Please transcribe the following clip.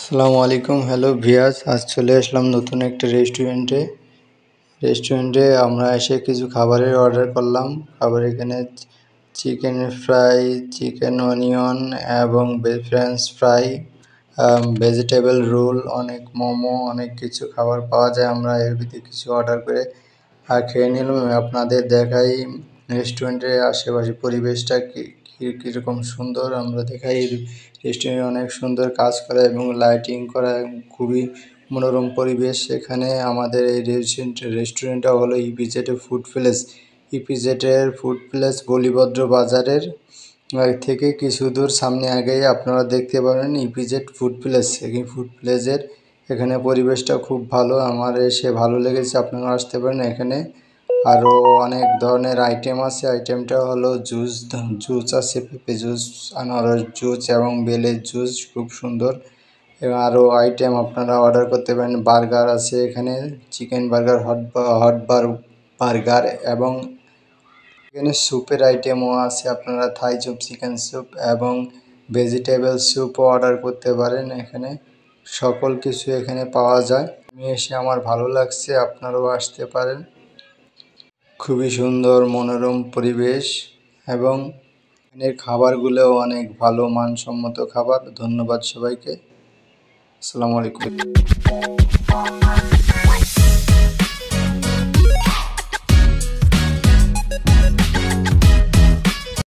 আসসালামু আলাইকুম। হ্যালো ভিয়াস, আজ চলে আসলাম নতুন একটা রেস্টুরেন্টে আমরা এসে কিছু খাবারের অর্ডার করলাম। খাবার এখানে চিকেন ফ্রাই, চিকেন অনিয়ন এবং ফ্রেঞ্চ ফ্রাই, ভেজিটেবল রোল, অনেক মোমো, অনেক কিছু খাবার পাওয়া যায়। আমরা এর ভিতরে কিছু অর্ডার করে খেয়ে নিলাম। আপনাদের দেখাই রেস্টুরেন্টের আশেপাশে পরিবেশটা কীরকম সুন্দর। আমরা দেখাই রেস্টুরেন্টে অনেক সুন্দর কাজ করা এবং লাইটিং করা, খুবই মনোরম পরিবেশ। এখানে আমাদের এই রেস্টুরেন্টটা হলো ইপিজেড ফুড প্লেস। ইপিজেডের ফুড প্লেস বলিভদ্র বাজারের থেকে কিছু দূর সামনে আগেই আপনারা দেখতে পাবেন ইপিজেড ফুড প্লেস। এই ফুড প্লেসের এখানে পরিবেশটা খুব ভালো, আমার এসে ভালো লেগেছে। আপনারা আসতে পারেন। এখানে আরও অনেক ধরনের আইটেম আছে। আইটেমটা হলো জুস আছে, পেঁপে জুস, আনারস জুস এবং বেলের জুস, খুব সুন্দর। এবং আরও আইটেম আপনারা অর্ডার করতে পারেন। বার্গার আছে এখানে, চিকেন বার্গার, বার্গার, এবং এখানে স্যুপের আইটেমও আছে। আপনারা থাই স্যুপ, চিকেন স্যুপ এবং ভেজিটেবল স্যুপও অর্ডার করতে পারেন। এখানে সকল কিছু এখানে পাওয়া যায়। আমি এসে আমার ভালো লাগছে, আপনারাও আসতে পারেন। খুবই সুন্দর মনোরম পরিবেশ এবং এখানের খাবারগুলোও অনেক ভালো মানসম্মত খাবার। ধন্যবাদ সবাইকে। আসসালামু আলাইকুম।